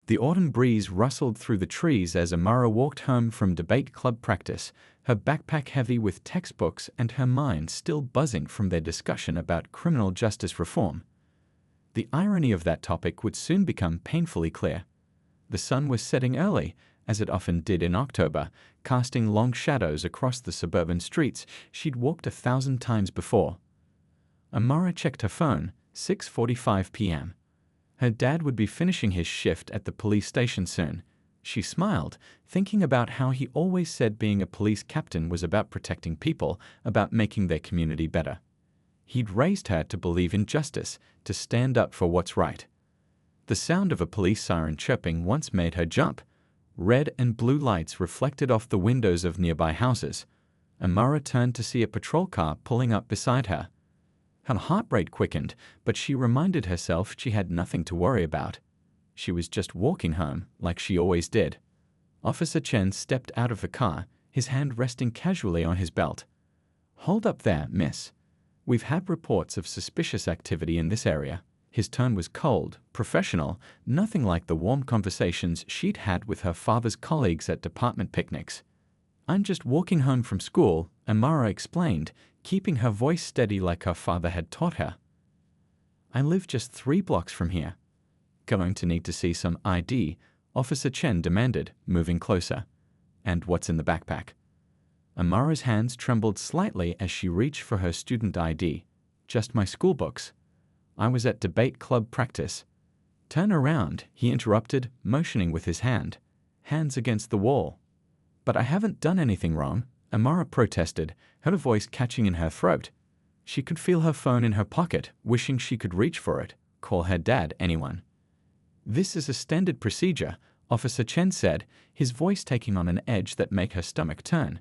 The autumn breeze rustled through the trees as Amara walked home from debate club practice, her backpack heavy with textbooks and her mind still buzzing from their discussion about criminal justice reform. The irony of that topic would soon become painfully clear. The sun was setting early, as it often did in October, casting long shadows across the suburban streets she'd walked 1,000 times before. Amara checked her phone, 6:45 p.m. Her dad would be finishing his shift at the police station soon. She smiled, thinking about how he always said being a police captain was about protecting people, about making their community better. He'd raised her to believe in justice, to stand up for what's right. The sound of a police siren chirping once made her jump. Red and blue lights reflected off the windows of nearby houses. Amara turned to see a patrol car pulling up beside her. Her heart rate quickened, but she reminded herself she had nothing to worry about. She was just walking home, like she always did. Officer Chen stepped out of the car, his hand resting casually on his belt. "Hold up there, miss. We've had reports of suspicious activity in this area." His tone was cold, professional, nothing like the warm conversations she'd had with her father's colleagues at department picnics. "I'm just walking home from school," Amara explained, keeping her voice steady like her father had taught her. "I live just 3 blocks from here." "Going to need to see some ID," Officer Chen demanded, moving closer. "And what's in the backpack?" Amara's hands trembled slightly as she reached for her student ID. "Just my school books. I was at debate club practice." "Turn around," he interrupted, motioning with his hand. "Hands against the wall." "But I haven't done anything wrong," Amara protested, her voice catching in her throat. She could feel her phone in her pocket, wishing she could reach for it, call her dad, anyone. "This is a standard procedure," Officer Chen said, his voice taking on an edge that made her stomach turn.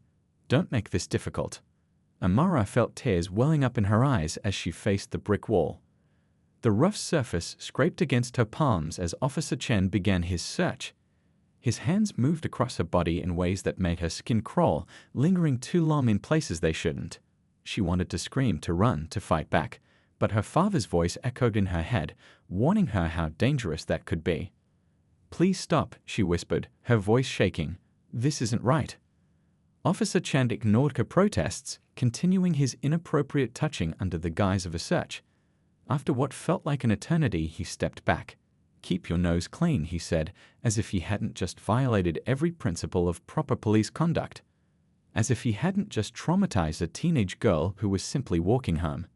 "Don't make this difficult." Amara felt tears welling up in her eyes as she faced the brick wall. The rough surface scraped against her palms as Officer Chen began his search. His hands moved across her body in ways that made her skin crawl, lingering too long in places they shouldn't. She wanted to scream, to run, to fight back, but her father's voice echoed in her head, warning her how dangerous that could be. "Please stop," she whispered, her voice shaking. "This isn't right." Officer Chen ignored her protests, continuing his inappropriate touching under the guise of a search. After what felt like an eternity, he stepped back. "Keep your nose clean," he said, as if he hadn't just violated every principle of proper police conduct. As if he hadn't just traumatized a teenage girl who was simply walking home.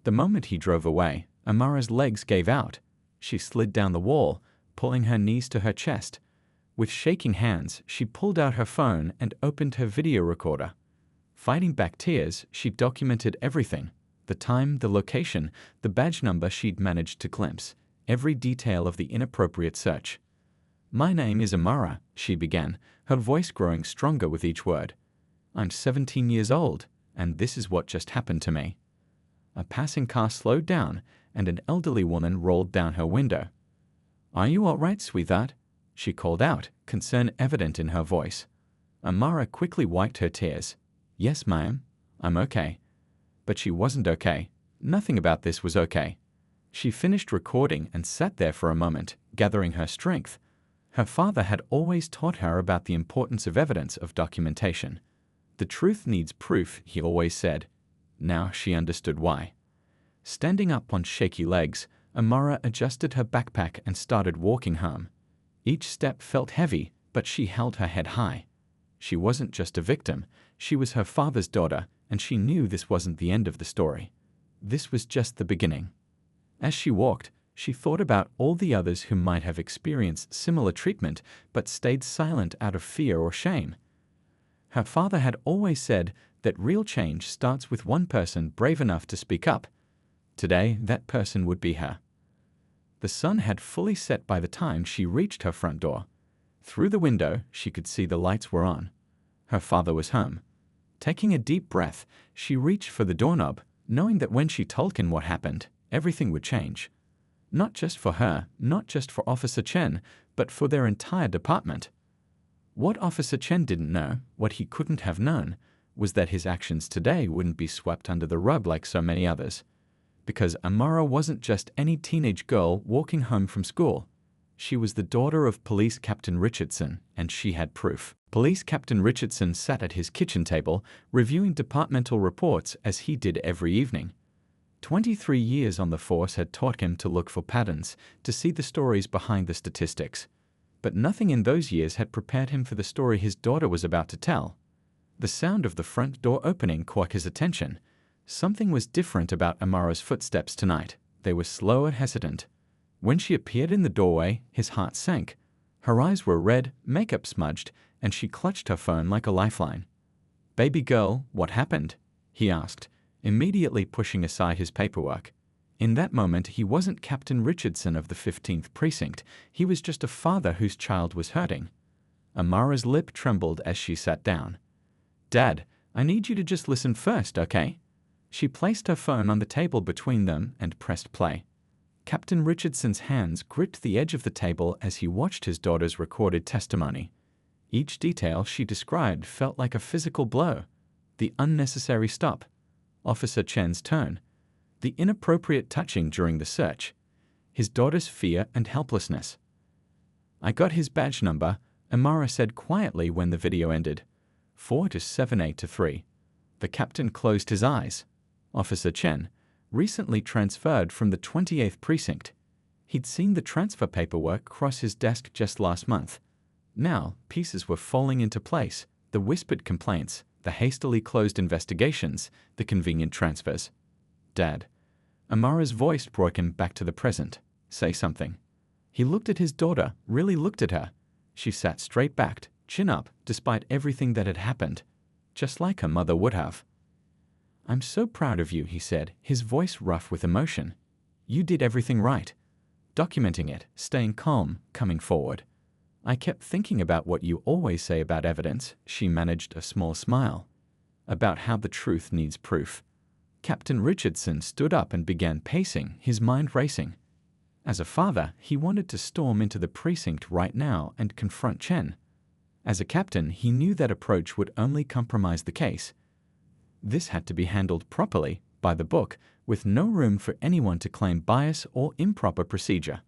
The moment he drove away, Amara's legs gave out. She slid down the wall, pulling her knees to her chest. With shaking hands, she pulled out her phone and opened her video recorder. Fighting back tears, she documented everything. The time, the location, the badge number she'd managed to glimpse, every detail of the inappropriate search. "My name is Amara," she began, her voice growing stronger with each word. "I'm 17 years old, and this is what just happened to me." A passing car slowed down, and an elderly woman rolled down her window. "Are you all right, sweetheart?" she called out, concern evident in her voice. Amara quickly wiped her tears. "Yes, ma'am. I'm okay." But she wasn't okay. Nothing about this was okay. She finished recording and sat there for a moment, gathering her strength. Her father had always taught her about the importance of evidence, of documentation. "The truth needs proof," he always said. Now she understood why. Standing up on shaky legs, Amara adjusted her backpack and started walking home. Each step felt heavy, but she held her head high. She wasn't just a victim. She was her father's daughter, and she knew this wasn't the end of the story. This was just the beginning. As she walked, she thought about all the others who might have experienced similar treatment but stayed silent out of fear or shame. Her father had always said that real change starts with one person brave enough to speak up. Today, that person would be her. The sun had fully set by the time she reached her front door. Through the window, she could see the lights were on. Her father was home. Taking a deep breath, she reached for the doorknob, knowing that when she told him what happened, everything would change. Not just for her, not just for Officer Chen, but for their entire department. What Officer Chen didn't know, what he couldn't have known, was that his actions today wouldn't be swept under the rug like so many others. Because Amara wasn't just any teenage girl walking home from school. She was the daughter of Police Captain Richardson, and she had proof. Police Captain Richardson sat at his kitchen table, reviewing departmental reports as he did every evening. 23 years on the force had taught him to look for patterns, to see the stories behind the statistics. But nothing in those years had prepared him for the story his daughter was about to tell. The sound of the front door opening caught his attention. Something was different about Amara's footsteps tonight. They were slow and hesitant. When she appeared in the doorway, his heart sank. Her eyes were red, makeup smudged, and she clutched her phone like a lifeline. "Baby girl, what happened?" he asked, immediately pushing aside his paperwork. In that moment, he wasn't Captain Richardson of the 15th Precinct. He was just a father whose child was hurting. Amara's lip trembled as she sat down. "Dad, I need you to just listen first, okay?" She placed her phone on the table between them and pressed play. Captain Richardson's hands gripped the edge of the table as he watched his daughter's recorded testimony. Each detail she described felt like a physical blow. The unnecessary stop, Officer Chen's tone, the inappropriate touching during the search, his daughter's fear and helplessness. "I got his badge number," Amara said quietly when the video ended. 4-7-8-3. The captain closed his eyes. Officer Chen, recently transferred from the 28th Precinct. He'd seen the transfer paperwork cross his desk just last month. Now, pieces were falling into place, the whispered complaints, the hastily closed investigations, the convenient transfers. "Dad." Amara's voice brought him back to the present. "Say something." He looked at his daughter, really looked at her. She sat straight-backed, chin up, despite everything that had happened, just like her mother would have. "I'm so proud of you," he said, his voice rough with emotion. "You did everything right. Documenting it, staying calm, coming forward. I kept thinking about what you always say about evidence," she managed a small smile. "About how the truth needs proof." Captain Richardson stood up and began pacing, his mind racing. As a father, he wanted to storm into the precinct right now and confront Chen. As a captain, he knew that approach would only compromise the case. This had to be handled properly, by the book, with no room for anyone to claim bias or improper procedure.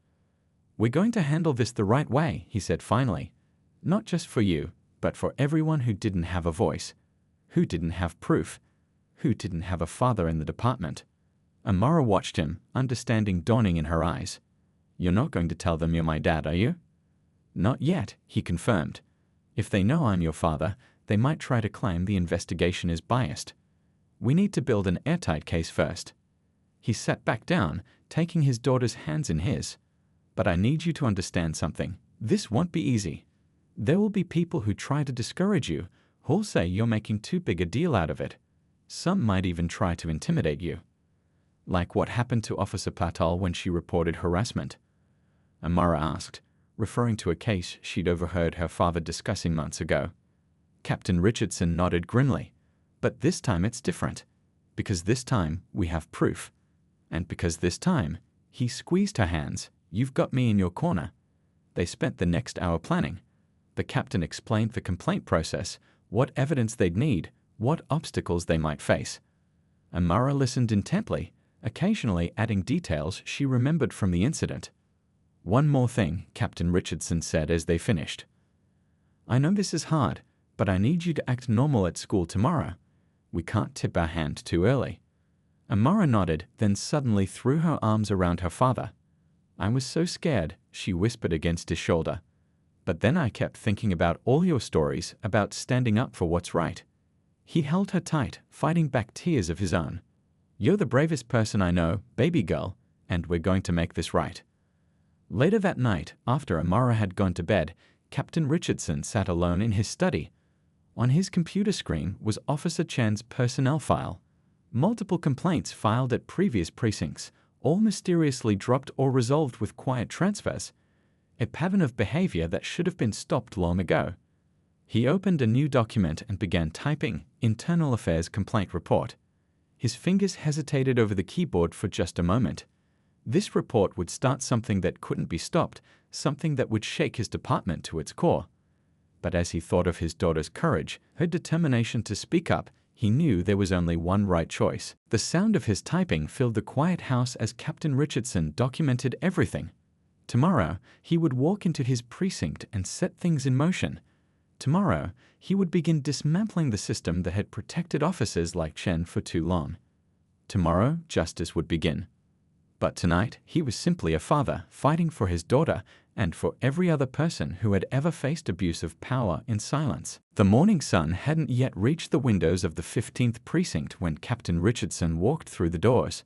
"We're going to handle this the right way," he said finally. "Not just for you, but for everyone who didn't have a voice, who didn't have proof, who didn't have a father in the department." Amara watched him, understanding dawning in her eyes. "You're not going to tell them you're my dad, are you?" "Not yet," he confirmed. "If they know I'm your father, they might try to claim the investigation is biased. We need to build an airtight case first." He sat back down, taking his daughter's hands in his. "But I need you to understand something. This won't be easy. There will be people who try to discourage you, who'll say you're making too big a deal out of it. Some might even try to intimidate you. Like what happened to Officer Patel when she reported harassment?" Amara asked, referring to a case she'd overheard her father discussing months ago. Captain Richardson nodded grimly. "But this time it's different. Because this time we have proof. And because this time," he squeezed her hands, "you've got me in your corner." They spent the next hour planning. The captain explained the complaint process, what evidence they'd need, what obstacles they might face. Amara listened intently, occasionally adding details she remembered from the incident. "One more thing," Captain Richardson said as they finished. "I know this is hard, but I need you to act normal at school tomorrow. We can't tip our hand too early." Amara nodded, then suddenly threw her arms around her father. "I was so scared," she whispered against his shoulder. "But then I kept thinking about all your stories about standing up for what's right." He held her tight, fighting back tears of his own. "You're the bravest person I know, baby girl, and we're going to make this right." Later that night, after Amara had gone to bed, Captain Richardson sat alone in his study. On his computer screen was Officer Chen's personnel file. Multiple complaints filed at previous precincts, all mysteriously dropped or resolved with quiet transfers. A pattern of behavior that should have been stopped long ago. He opened a new document and began typing Internal Affairs Complaint Report. His fingers hesitated over the keyboard for just a moment. This report would start something that couldn't be stopped, something that would shake his department to its core. But as he thought of his daughter's courage, her determination to speak up, he knew there was only one right choice. The sound of his typing filled the quiet house as Captain Richardson documented everything. Tomorrow, he would walk into his precinct and set things in motion. Tomorrow, he would begin dismantling the system that had protected officers like Chen for too long. Tomorrow, justice would begin. But tonight, he was simply a father fighting for his daughter and for every other person who had ever faced abuse of power in silence. The morning sun hadn't yet reached the windows of the 15th precinct when Captain Richardson walked through the doors.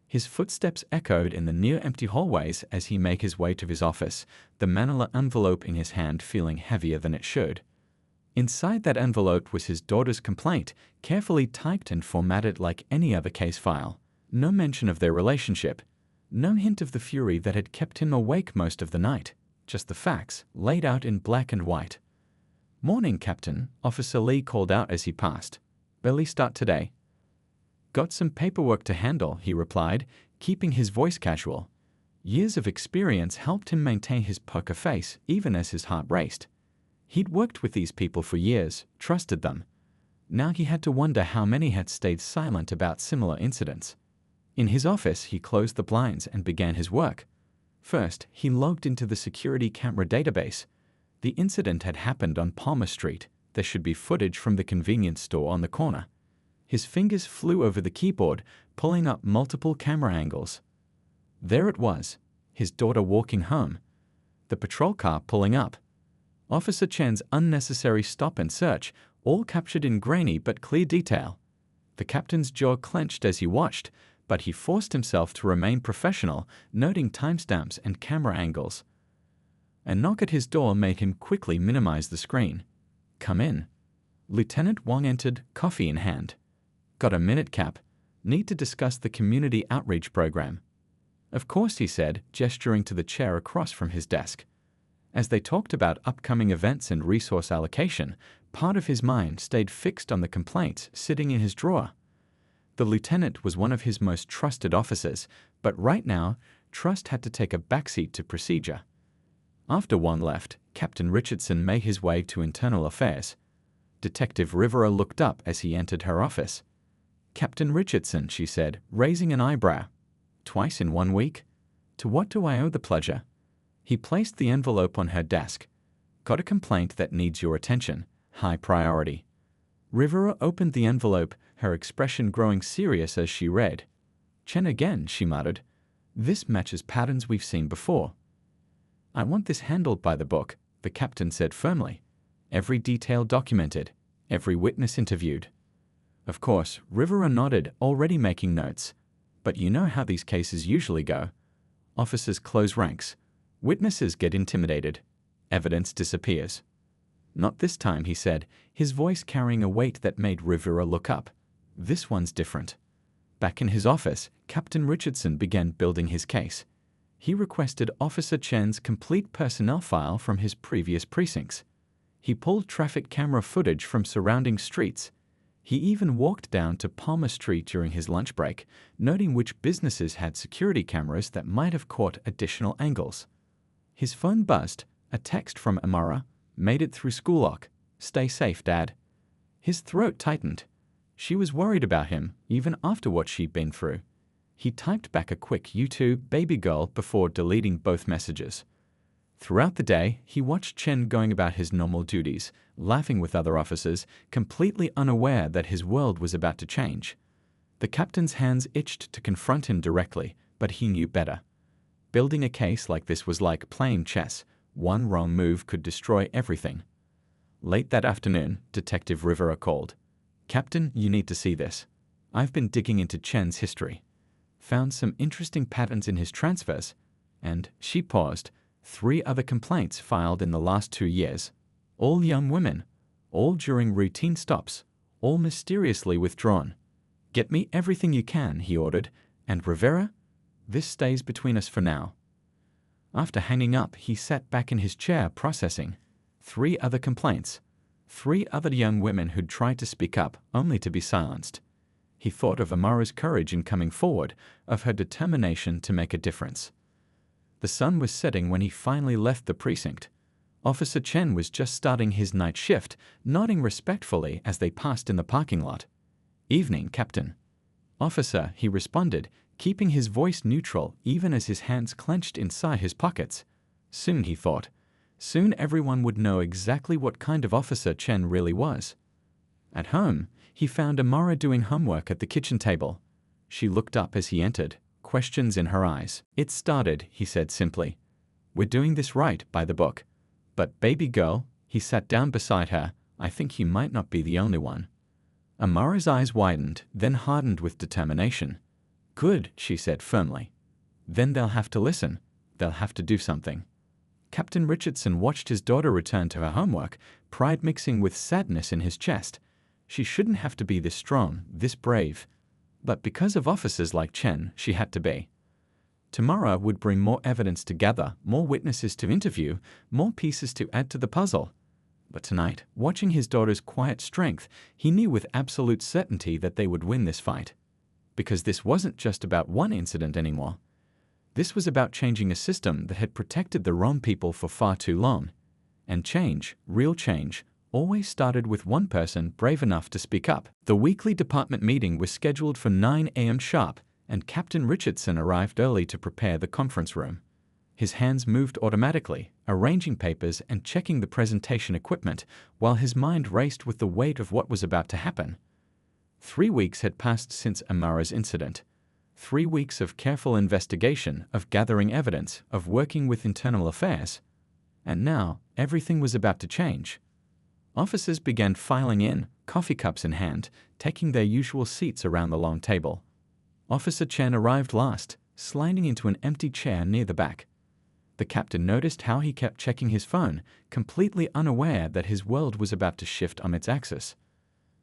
His footsteps echoed in the near-empty hallways as he made his way to his office, the manila envelope in his hand feeling heavier than it should. Inside that envelope was his daughter's complaint, carefully typed and formatted like any other case file. No mention of their relationship. No hint of the fury that had kept him awake most of the night. Just the facts, laid out in black and white. "Morning, Captain," Officer Lee called out as he passed. "Early start today." "Got some paperwork to handle," he replied, keeping his voice casual. Years of experience helped him maintain his poker face even as his heart raced. He'd worked with these people for years, trusted them. Now he had to wonder how many had stayed silent about similar incidents. In his office, he closed the blinds and began his work. First, he logged into the security camera database. The incident had happened on Palmer Street. There should be footage from the convenience store on the corner. His fingers flew over the keyboard, pulling up multiple camera angles. There it was, his daughter walking home. The patrol car pulling up. Officer Chen's unnecessary stop and search, all captured in grainy but clear detail. The captain's jaw clenched as he watched, but he forced himself to remain professional, noting timestamps and camera angles. A knock at his door made him quickly minimize the screen. "Come in." Lieutenant Wong entered, coffee in hand. "Got a minute, Cap? Need to discuss the community outreach program." "Of course," he said, gesturing to the chair across from his desk. As they talked about upcoming events and resource allocation, part of his mind stayed fixed on the complaints sitting in his drawer. The lieutenant was one of his most trusted officers, but right now, trust had to take a backseat to procedure. After Wong left, Captain Richardson made his way to Internal Affairs. Detective Rivera looked up as he entered her office. "Captain Richardson," she said, raising an eyebrow. "Twice in 1 week? To what do I owe the pleasure?" He placed the envelope on her desk. "Got a complaint that needs your attention. High priority." Rivera opened the envelope, her expression growing serious as she read. "Chen again," she muttered. "This matches patterns we've seen before." "I want this handled by the book," the captain said firmly. "Every detail documented, every witness interviewed." Of course, Rivera nodded, already making notes. "But you know how these cases usually go. Officers close ranks. Witnesses get intimidated. Evidence disappears." "Not this time," he said, his voice carrying a weight that made Rivera look up. "This one's different." Back in his office, Captain Richardson began building his case. He requested Officer Chen's complete personnel file from his previous precincts. He pulled traffic camera footage from surrounding streets. He even walked down to Palmer Street during his lunch break, noting which businesses had security cameras that might have caught additional angles. His phone buzzed. A text from Amara. "Made it through school lock. Stay safe, Dad." His throat tightened. She was worried about him, even after what she'd been through. He typed back a quick "You too, baby girl" before deleting both messages. Throughout the day, he watched Chen going about his normal duties, laughing with other officers, completely unaware that his world was about to change. The captain's hands itched to confront him directly, but he knew better. Building a case like this was like playing chess. One wrong move could destroy everything. Late that afternoon, Detective Rivera called. "Captain, you need to see this. I've been digging into Chen's history. Found some interesting patterns in his transfers." And she paused. 3 other complaints filed in the last 2 years. All young women. All during routine stops. All mysteriously withdrawn. "Get me everything you can," he ordered. "And Rivera, this stays between us for now." After hanging up, he sat back in his chair processing. 3 other complaints. 3 other young women who'd tried to speak up, only to be silenced. He thought of Amara's courage in coming forward, of her determination to make a difference. The sun was setting when he finally left the precinct. Officer Chen was just starting his night shift, nodding respectfully as they passed in the parking lot. "Evening, Captain." "Officer," he responded, keeping his voice neutral even as his hands clenched inside his pockets. Soon, he thought. Soon everyone would know exactly what kind of officer Chen really was. At home, he found Amara doing homework at the kitchen table. She looked up as he entered, questions in her eyes. "It started," he said simply. "We're doing this right, by the book. But baby girl," he sat down beside her, "I think you might not be the only one." Amara's eyes widened, then hardened with determination. "Good," she said firmly. "Then they'll have to listen. They'll have to do something." Captain Richardson watched his daughter return to her homework, pride mixing with sadness in his chest. She shouldn't have to be this strong, this brave. But because of officers like Chen, she had to be. Tomorrow would bring more evidence to gather, more witnesses to interview, more pieces to add to the puzzle. But tonight, watching his daughter's quiet strength, he knew with absolute certainty that they would win this fight. Because this wasn't just about one incident anymore. This was about changing a system that had protected the wrong people for far too long. And change, real change, always started with one person brave enough to speak up. The weekly department meeting was scheduled for 9 a.m. sharp, and Captain Richardson arrived early to prepare the conference room. His hands moved automatically, arranging papers and checking the presentation equipment, while his mind raced with the weight of what was about to happen. 3 weeks had passed since Amara's incident. 3 weeks of careful investigation, of gathering evidence, of working with internal affairs. And now, everything was about to change. Officers began filing in, coffee cups in hand, taking their usual seats around the long table. Officer Chen arrived last, sliding into an empty chair near the back. The captain noticed how he kept checking his phone, completely unaware that his world was about to shift on its axis.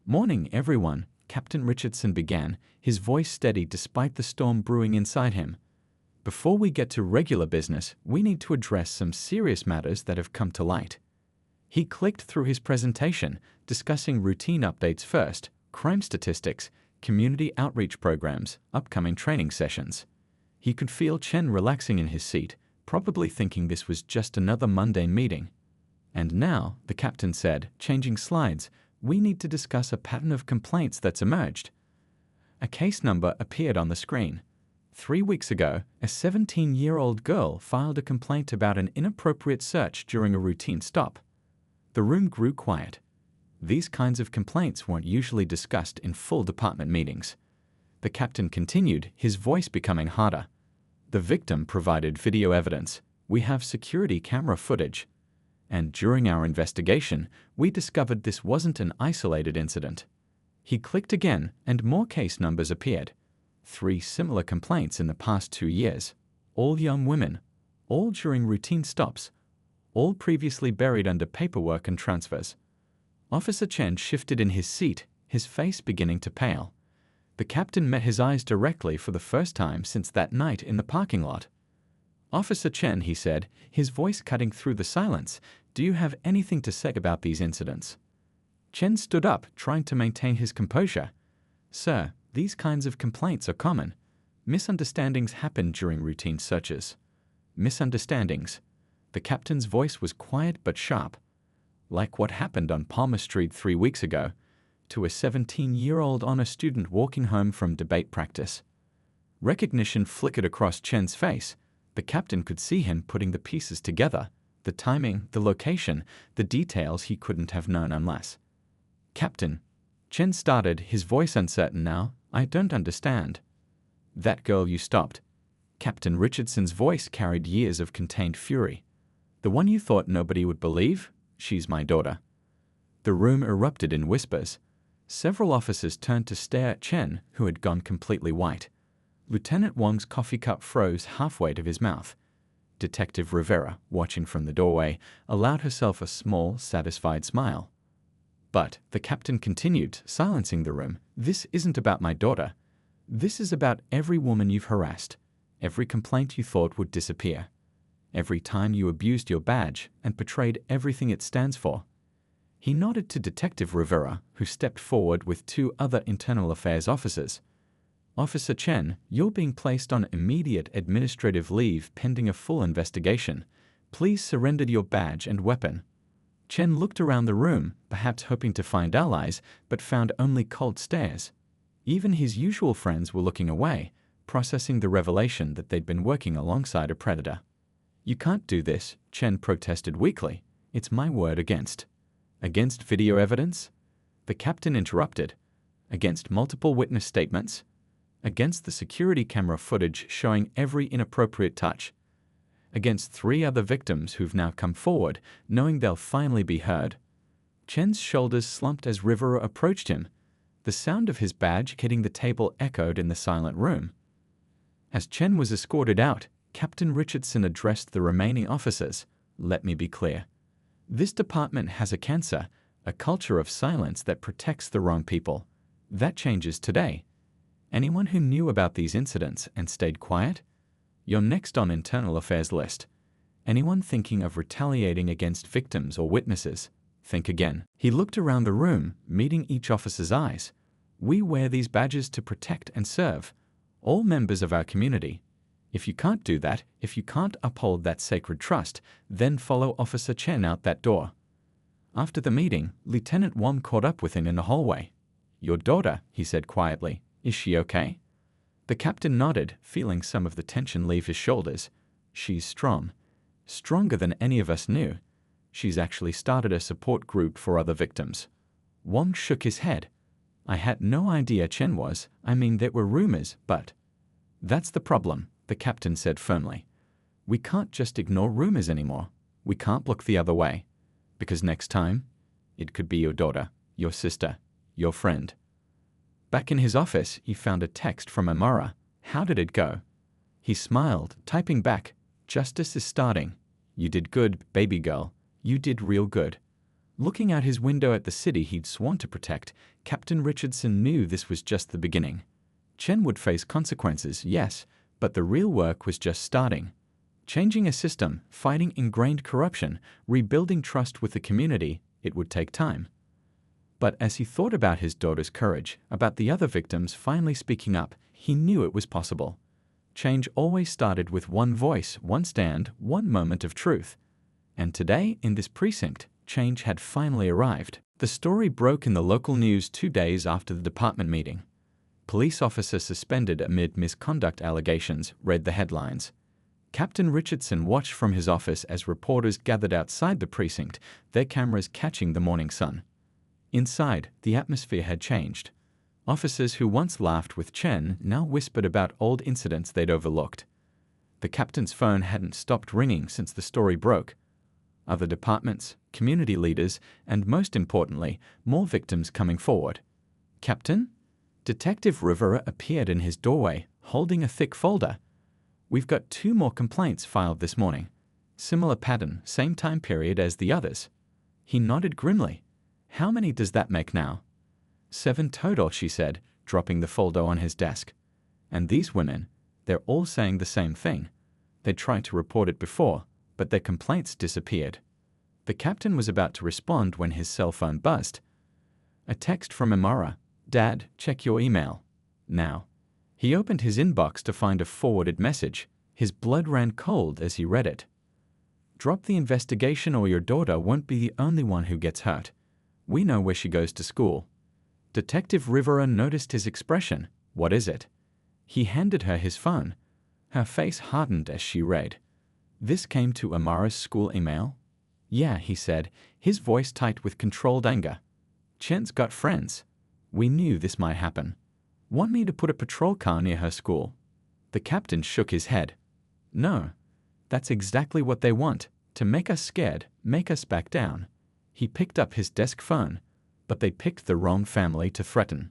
"Morning, everyone," Captain Richardson began, his voice steady despite the storm brewing inside him. "Before we get to regular business, we need to address some serious matters that have come to light." He clicked through his presentation, discussing routine updates first, crime statistics, community outreach programs, upcoming training sessions. He could feel Chen relaxing in his seat, probably thinking this was just another mundane meeting. "And now," the captain said, changing slides, "we need to discuss a pattern of complaints that's emerged." A case number appeared on the screen. 3 weeks ago, a 17-year-old girl filed a complaint about an inappropriate search during a routine stop. The room grew quiet. These kinds of complaints weren't usually discussed in full department meetings. The captain continued, his voice becoming harder. "The victim provided video evidence. We have security camera footage. And during our investigation, we discovered this wasn't an isolated incident." He clicked again, and more case numbers appeared. 3 similar complaints in the past 2 years. All young women. All during routine stops. All previously buried under paperwork and transfers. Officer Chen shifted in his seat, his face beginning to pale. The captain met his eyes directly for the first time since that night in the parking lot. "Officer Chen," he said, his voice cutting through the silence, "do you have anything to say about these incidents?" Chen stood up, trying to maintain his composure. "Sir, these kinds of complaints are common. Misunderstandings happen during routine searches." Misunderstandings. The captain's voice was quiet but sharp. Like what happened on Palmer Street 3 weeks ago, to a 17-year-old honor student walking home from debate practice. Recognition flickered across Chen's face. The captain could see him putting the pieces together, the timing, the location, the details he couldn't have known unless. "Captain," Chen started, his voice uncertain now, "I don't understand." "That girl you stopped." Captain Richardson's voice carried years of contained fury. "The one you thought nobody would believe? She's my daughter." The room erupted in whispers. Several officers turned to stare at Chen, who had gone completely white. Lieutenant Wang's coffee cup froze halfway to his mouth. Detective Rivera, watching from the doorway, allowed herself a small, satisfied smile. "But," the captain continued, silencing the room, "this isn't about my daughter. This is about every woman you've harassed, every complaint you thought would disappear, every time you abused your badge and betrayed everything it stands for." He nodded to Detective Rivera, who stepped forward with 2 other internal affairs officers. "Officer Chen, you're being placed on immediate administrative leave pending a full investigation. Please surrender your badge and weapon." Chen looked around the room, perhaps hoping to find allies, but found only cold stares. Even his usual friends were looking away, processing the revelation that they'd been working alongside a predator. You can't do this, Chen protested weakly. It's my word against. Against video evidence? The captain interrupted. Against multiple witness statements? Against the security camera footage showing every inappropriate touch? Against 3 other victims who've now come forward, knowing they'll finally be heard? Chen's shoulders slumped as Rivera approached him. The sound of his badge hitting the table echoed in the silent room. As Chen was escorted out, Captain Richardson addressed the remaining officers. Let me be clear. This department has a cancer, a culture of silence that protects the wrong people. That changes today. Anyone who knew about these incidents and stayed quiet? You're next on internal affairs list. Anyone thinking of retaliating against victims or witnesses? Think again. He looked around the room, meeting each officer's eyes. We wear these badges to protect and serve all members of our community. If you can't do that, if you can't uphold that sacred trust, then follow Officer Chen out that door. After the meeting, Lieutenant Wong caught up with him in the hallway. Your daughter, he said quietly. Is she okay? The captain nodded, feeling some of the tension leave his shoulders. She's strong. Stronger than any of us knew. She's actually started a support group for other victims. Wong shook his head. I had no idea Chen was. I mean, there were rumors, but... That's the problem, the captain said firmly. We can't just ignore rumors anymore. We can't look the other way. Because next time, it could be your daughter, your sister, your friend. Back in his office, he found a text from Amara. How did it go? He smiled, typing back, Justice is starting. You did good, baby girl. You did real good. Looking out his window at the city he'd sworn to protect, Captain Richardson knew this was just the beginning. Chen would face consequences, yes, but the real work was just starting. Changing a system, fighting ingrained corruption, rebuilding trust with the community, it would take time. But as he thought about his daughter's courage, about the other victims finally speaking up, he knew it was possible. Change always started with one voice, one stand, one moment of truth. And today, in this precinct, change had finally arrived. The story broke in the local news 2 days after the department meeting. Police officer suspended amid misconduct allegations, read the headlines. Captain Richardson watched from his office as reporters gathered outside the precinct, their cameras catching the morning sun. Inside, the atmosphere had changed. Officers who once laughed with Chen now whispered about old incidents they'd overlooked. The captain's phone hadn't stopped ringing since the story broke. Other departments, community leaders, and most importantly, more victims coming forward. Captain? Detective Rivera appeared in his doorway, holding a thick folder. We've got 2 more complaints filed this morning. Similar pattern, same time period as the others. He nodded grimly. How many does that make now? 7 total, she said, dropping the folder on his desk. And these women, they're all saying the same thing. They tried to report it before, but their complaints disappeared. The captain was about to respond when his cell phone buzzed. A text from Amara. Dad, check your email. Now. He opened his inbox to find a forwarded message. His blood ran cold as he read it. Drop the investigation or your daughter won't be the only one who gets hurt. We know where she goes to school. Detective Rivera noticed his expression. What is it? He handed her his phone. Her face hardened as she read. This came to Amara's school email? Yeah, he said, his voice tight with controlled anger. Chen's got friends. We knew this might happen. Want me to put a patrol car near her school? The captain shook his head. No. That's exactly what they want, to make us scared, make us back down. He picked up his desk phone, but they picked the wrong family to threaten.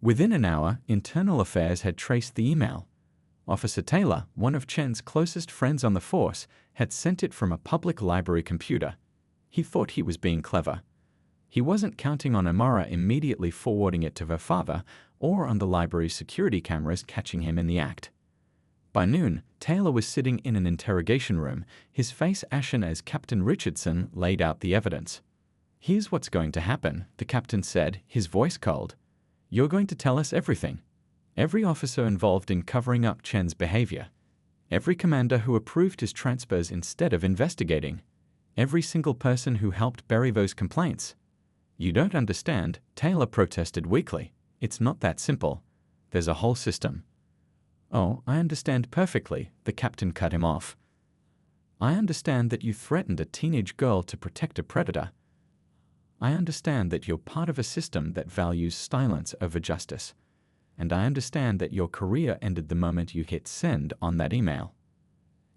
Within an hour, Internal Affairs had traced the email. Officer Taylor, one of Chen's closest friends on the force, had sent it from a public library computer. He thought he was being clever. He wasn't counting on Amara immediately forwarding it to her father or on the library's security cameras catching him in the act. By noon, Taylor was sitting in an interrogation room, his face ashen as Captain Richardson laid out the evidence. Here's what's going to happen, the captain said, his voice cold. You're going to tell us everything. Every officer involved in covering up Chen's behavior. Every commander who approved his transfers instead of investigating. Every single person who helped bury those complaints. You don't understand, Taylor protested weakly. It's not that simple. There's a whole system. Oh, I understand perfectly, the captain cut him off. I understand that you threatened a teenage girl to protect a predator. I understand that you're part of a system that values silence over justice. And I understand that your career ended the moment you hit send on that email."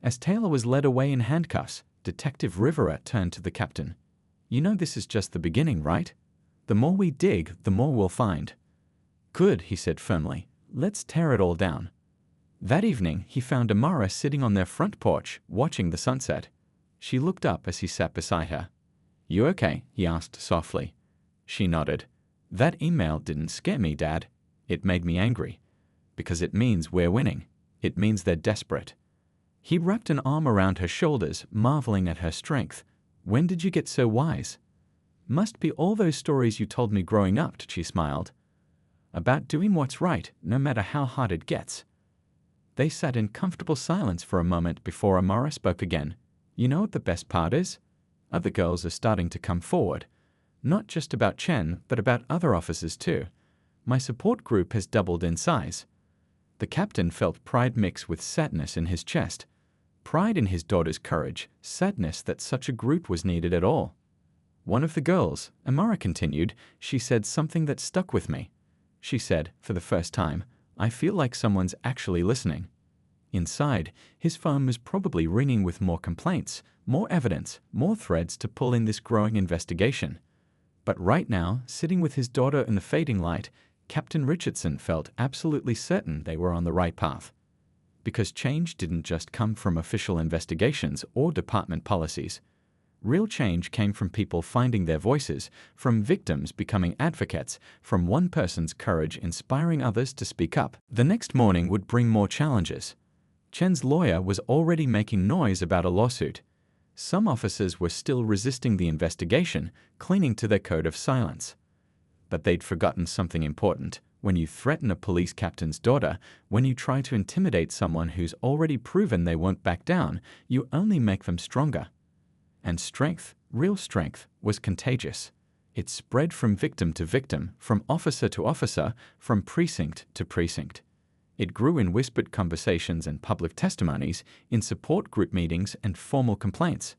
As Taylor was led away in handcuffs, Detective Rivera turned to the captain. "You know this is just the beginning, right? The more we dig, the more we'll find." "Good," he said firmly. "Let's tear it all down." That evening, he found Amara sitting on their front porch, watching the sunset. She looked up as he sat beside her. "You okay?" he asked softly. She nodded. "That email didn't scare me, Dad. It made me angry. Because it means we're winning. It means they're desperate." He wrapped an arm around her shoulders, marveling at her strength. "When did you get so wise?" "Must be all those stories you told me growing up," she smiled. "About doing what's right, no matter how hard it gets." They sat in comfortable silence for a moment before Amara spoke again. "You know what the best part is? Other girls are starting to come forward. Not just about Chen, but about other officers too. My support group has doubled in size." The captain felt pride mix with sadness in his chest. Pride in his daughter's courage, sadness that such a group was needed at all. "One of the girls," Amara continued, "she said something that stuck with me. She said, for the first time, 'I feel like someone's actually listening.'" Inside, his phone was probably ringing with more complaints, more evidence, more threads to pull in this growing investigation. But right now, sitting with his daughter in the fading light, Captain Richardson felt absolutely certain they were on the right path. Because change didn't just come from official investigations or department policies. Real change came from people finding their voices, from victims becoming advocates, from one person's courage inspiring others to speak up. The next morning would bring more challenges. Chen's lawyer was already making noise about a lawsuit. Some officers were still resisting the investigation, clinging to their code of silence. But they'd forgotten something important. When you threaten a police captain's daughter, when you try to intimidate someone who's already proven they won't back down, you only make them stronger. And strength, real strength, was contagious. It spread from victim to victim, from officer to officer, from precinct to precinct. It grew in whispered conversations and public testimonies, in support group meetings and formal complaints.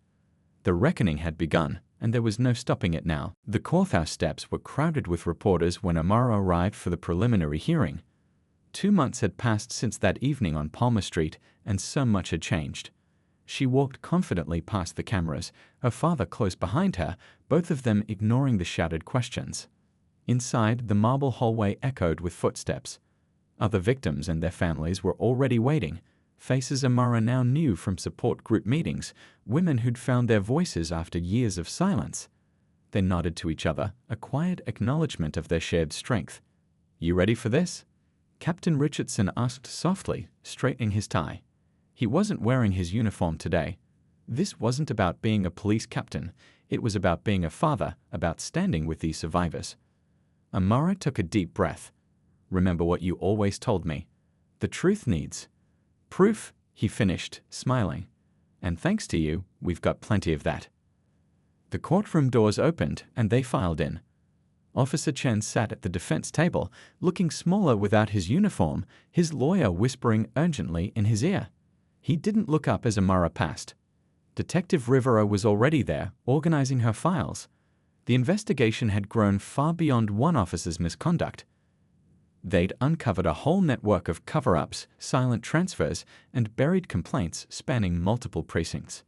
The reckoning had begun, and there was no stopping it now. The courthouse steps were crowded with reporters when Amara arrived for the preliminary hearing. 2 months had passed since that evening on Palmer Street, and so much had changed. She walked confidently past the cameras, her father close behind her, both of them ignoring the shouted questions. Inside, the marble hallway echoed with footsteps. Other victims and their families were already waiting, faces Amara now knew from support group meetings, women who'd found their voices after years of silence. They nodded to each other, a quiet acknowledgement of their shared strength. "You ready for this?" Captain Richardson asked softly, straightening his tie. He wasn't wearing his uniform today. This wasn't about being a police captain. It was about being a father, about standing with these survivors. Amara took a deep breath. "Remember what you always told me. The truth needs proof," he finished, smiling. "And thanks to you, we've got plenty of that." The courtroom doors opened, and they filed in. Officer Chen sat at the defense table, looking smaller without his uniform, his lawyer whispering urgently in his ear. He didn't look up as Amara passed. Detective Rivera was already there, organizing her files. The investigation had grown far beyond one officer's misconduct. They'd uncovered a whole network of cover-ups, silent transfers, and buried complaints spanning multiple precincts.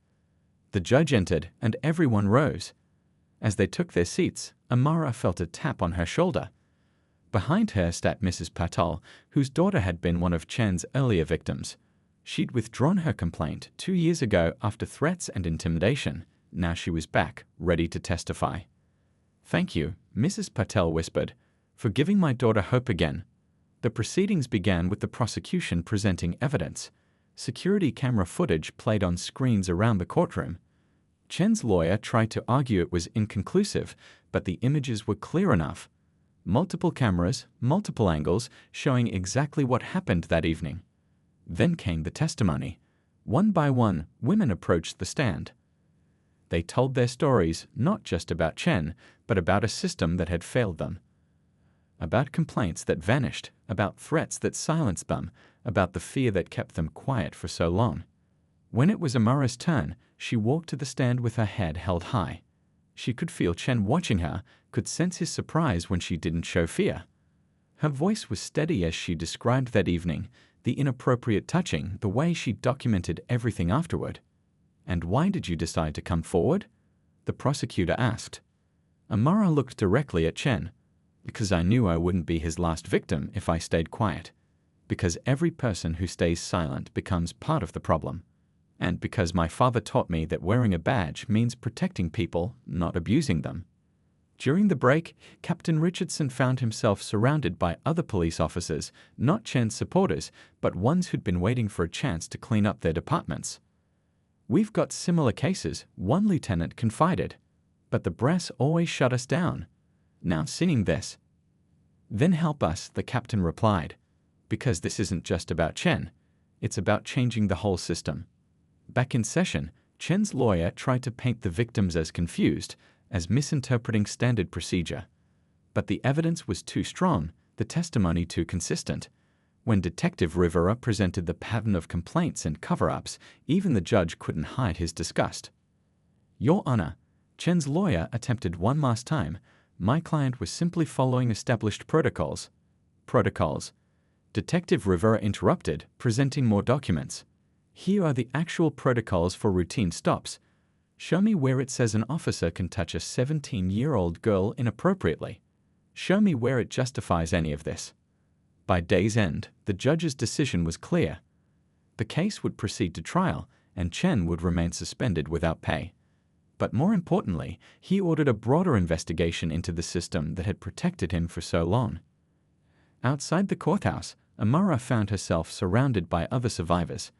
The judge entered, and everyone rose. As they took their seats, Amara felt a tap on her shoulder. Behind her sat Mrs. Patel, whose daughter had been one of Chen's earlier victims. She'd withdrawn her complaint 2 years ago after threats and intimidation. Now she was back, ready to testify. "Thank you," Mrs. Patel whispered, "for giving my daughter hope again." The proceedings began with the prosecution presenting evidence. Security camera footage played on screens around the courtroom. Chen's lawyer tried to argue it was inconclusive, but the images were clear enough. Multiple cameras, multiple angles, showing exactly what happened that evening. Then came the testimony. One by one, women approached the stand. They told their stories not just about Chen, but about a system that had failed them. About complaints that vanished, about threats that silenced them, about the fear that kept them quiet for so long. When it was Amara's turn, she walked to the stand with her head held high. She could feel Chen watching her, could sense his surprise when she didn't show fear. Her voice was steady as she described that evening, the inappropriate touching, the way she documented everything afterward. "And why did you decide to come forward?" the prosecutor asked. Amara looked directly at Chen. "Because I knew I wouldn't be his last victim if I stayed quiet. Because every person who stays silent becomes part of the problem. And because my father taught me that wearing a badge means protecting people, not abusing them." During the break, Captain Richardson found himself surrounded by other police officers, not Chen's supporters, but ones who'd been waiting for a chance to clean up their departments. "We've got similar cases," one lieutenant confided. "But the brass always shut us down. Now seeing this." "Then help us," the captain replied. "Because this isn't just about Chen. It's about changing the whole system." Back in session, Chen's lawyer tried to paint the victims as confused, as misinterpreting standard procedure. But the evidence was too strong, the testimony too consistent. When Detective Rivera presented the pattern of complaints and cover-ups, even the judge couldn't hide his disgust. "Your Honor," Chen's lawyer attempted one last time, "my client was simply following established protocols." "Protocols?" Detective Rivera interrupted, presenting more documents. "Here are the actual protocols for routine stops. Show me where it says an officer can touch a 17-year-old girl inappropriately. Show me where it justifies any of this." By day's end, the judge's decision was clear. The case would proceed to trial, and Chen would remain suspended without pay. But more importantly, he ordered a broader investigation into the system that had protected him for so long. Outside the courthouse, Amara found herself surrounded by other survivors.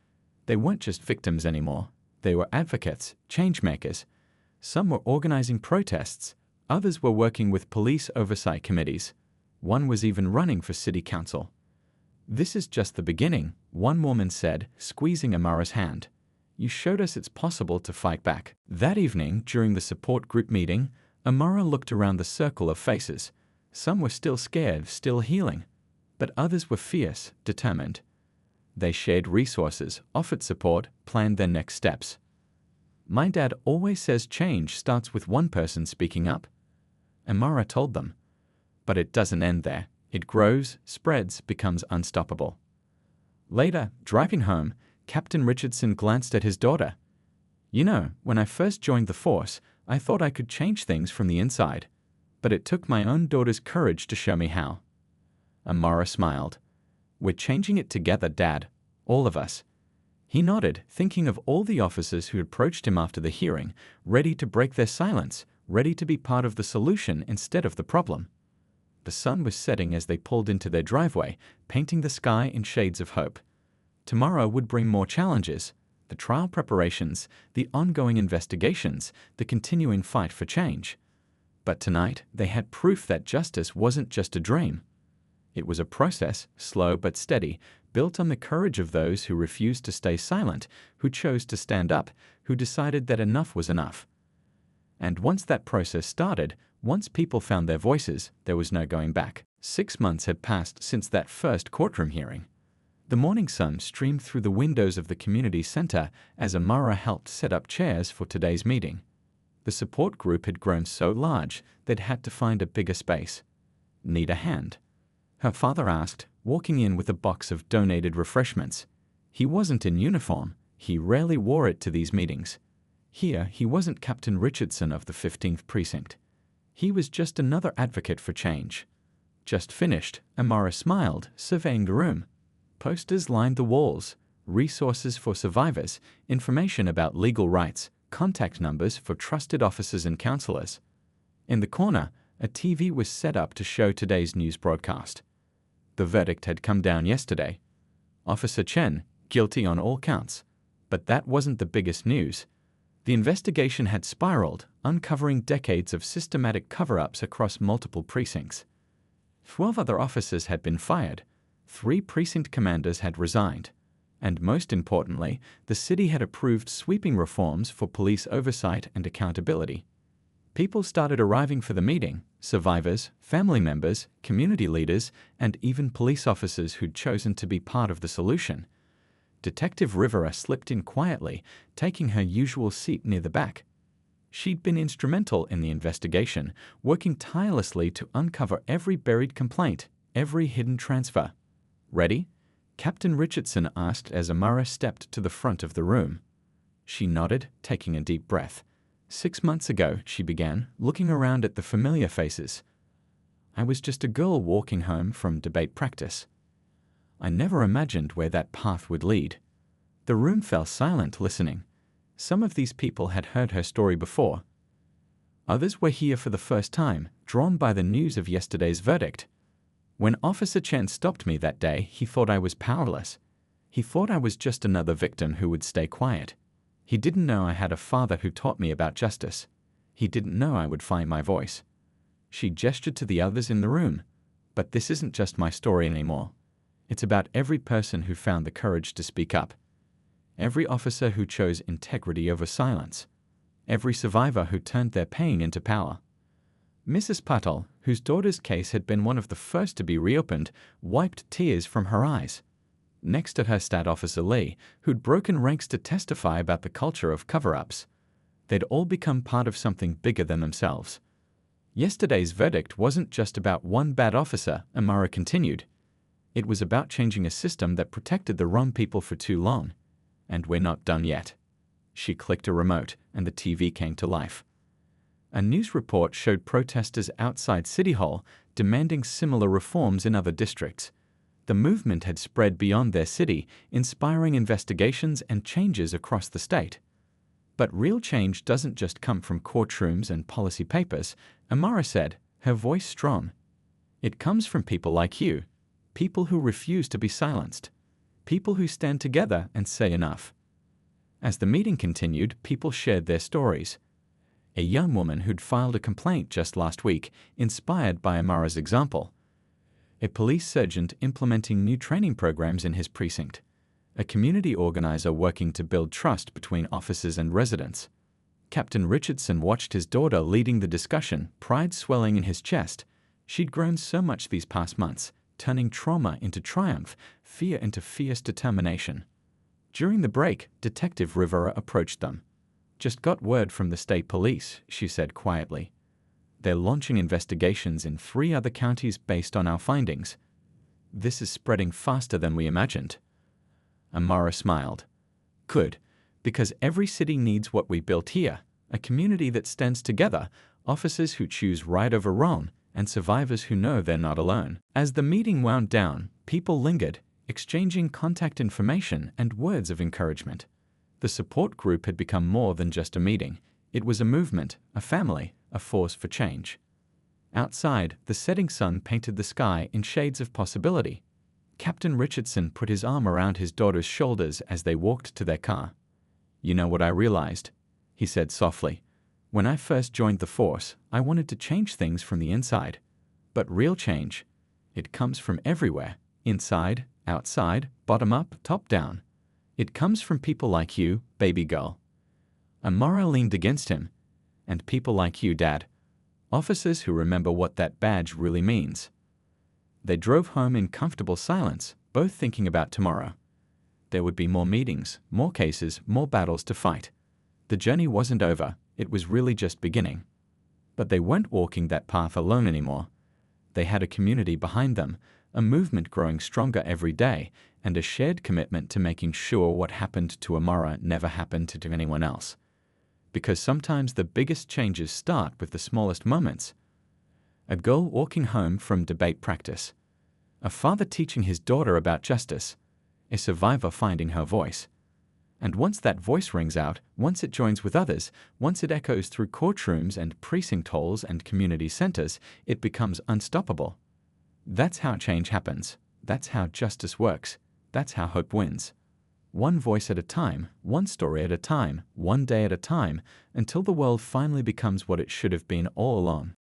They weren't just victims anymore. They were advocates, changemakers. Some were organizing protests. Others were working with police oversight committees. One was even running for city council. "This is just the beginning," one woman said, squeezing Amara's hand. "You showed us it's possible to fight back." That evening, during the support group meeting, Amara looked around the circle of faces. Some were still scared, still healing. But others were fierce, determined. They shared resources, offered support, planned their next steps. "My dad always says change starts with one person speaking up," Amara told them. "But it doesn't end there. It grows, spreads, becomes unstoppable." Later, driving home, Captain Richardson glanced at his daughter. "You know, when I first joined the force, I thought I could change things from the inside. But it took my own daughter's courage to show me how." Amara smiled. "We're changing it together, Dad. All of us." He nodded, thinking of all the officers who approached him after the hearing, ready to break their silence, ready to be part of the solution instead of the problem. The sun was setting as they pulled into their driveway, painting the sky in shades of hope. Tomorrow would bring more challenges: the trial preparations, the ongoing investigations, the continuing fight for change. But tonight, they had proof that justice wasn't just a dream. It was a process, slow but steady, built on the courage of those who refused to stay silent, who chose to stand up, who decided that enough was enough. And once that process started, once people found their voices, there was no going back. 6 months had passed since that first courtroom hearing. The morning sun streamed through the windows of the community center as Amara helped set up chairs for today's meeting. The support group had grown so large they'd had to find a bigger space. "Need a hand?" her father asked, walking in with a box of donated refreshments. He wasn't in uniform. He rarely wore it to these meetings. Here, he wasn't Captain Richardson of the 15th Precinct. He was just another advocate for change. "Just finished," Amara smiled, surveying the room. Posters lined the walls, resources for survivors, information about legal rights, contact numbers for trusted officers and counselors. In the corner, a TV was set up to show today's news broadcast. The verdict had come down yesterday. Officer Chen, guilty on all counts. But that wasn't the biggest news. The investigation had spiraled, uncovering decades of systematic cover-ups across multiple precincts. 12 other officers had been fired. 3 precinct commanders had resigned. And most importantly, the city had approved sweeping reforms for police oversight and accountability. People started arriving for the meeting: survivors, family members, community leaders, and even police officers who'd chosen to be part of the solution. Detective Rivera slipped in quietly, taking her usual seat near the back. She'd been instrumental in the investigation, working tirelessly to uncover every buried complaint, every hidden transfer. "Ready?" Captain Richardson asked as Amara stepped to the front of the room. She nodded, taking a deep breath. 6 months ago, she began, looking around at the familiar faces. I was just a girl walking home from debate practice. I never imagined where that path would lead. The room fell silent, listening. Some of these people had heard her story before. Others were here for the first time, drawn by the news of yesterday's verdict. When Officer Chen stopped me that day, he thought I was powerless. He thought I was just another victim who would stay quiet. He didn't know I had a father who taught me about justice. He didn't know I would find my voice. She gestured to the others in the room. But this isn't just my story anymore. It's about every person who found the courage to speak up. Every officer who chose integrity over silence. Every survivor who turned their pain into power. Mrs. Patel, whose daughter's case had been one of the first to be reopened, wiped tears from her eyes. Next to her sat Officer Lee, who'd broken ranks to testify about the culture of cover-ups. They'd all become part of something bigger than themselves. Yesterday's verdict wasn't just about one bad officer, Amara continued. It was about changing a system that protected the wrong people for too long. And we're not done yet. She clicked a remote, and the TV came to life. A news report showed protesters outside City Hall demanding similar reforms in other districts. The movement had spread beyond their city, inspiring investigations and changes across the state. But real change doesn't just come from courtrooms and policy papers, Amara said, her voice strong. It comes from people like you, people who refuse to be silenced, people who stand together and say enough. As the meeting continued, people shared their stories. A young woman who'd filed a complaint just last week, inspired by Amara's example. A police sergeant implementing new training programs in his precinct. A community organizer working to build trust between officers and residents. Captain Richardson watched his daughter leading the discussion, pride swelling in his chest. She'd grown so much these past months, turning trauma into triumph, fear into fierce determination. During the break, Detective Rivera approached them. "Just got word from the state police," she said quietly. "They're launching investigations in 3 other counties based on our findings. This is spreading faster than we imagined." Amara smiled. "Good, because every city needs what we built here, a community that stands together, officers who choose right over wrong, and survivors who know they're not alone." As the meeting wound down, people lingered, exchanging contact information and words of encouragement. The support group had become more than just a meeting. It was a movement, a family, a force for change. Outside, the setting sun painted the sky in shades of possibility. Captain Richardson put his arm around his daughter's shoulders as they walked to their car. "You know what I realized?" he said softly. "When I first joined the force, I wanted to change things from the inside. But real change, it comes from everywhere, inside, outside, bottom up, top down. It comes from people like you, baby girl." Amara leaned against him. "And people like you, Dad. Officers who remember what that badge really means." They drove home in comfortable silence, both thinking about tomorrow. There would be more meetings, more cases, more battles to fight. The journey wasn't over, it was really just beginning. But they weren't walking that path alone anymore. They had a community behind them, a movement growing stronger every day, and a shared commitment to making sure what happened to Amara never happened to anyone else. Because sometimes the biggest changes start with the smallest moments. A girl walking home from debate practice. A father teaching his daughter about justice. A survivor finding her voice. And once that voice rings out, once it joins with others, once it echoes through courtrooms and precinct halls and community centers, it becomes unstoppable. That's how change happens. That's how justice works. That's how hope wins. One voice at a time, one story at a time, one day at a time, until the world finally becomes what it should have been all along.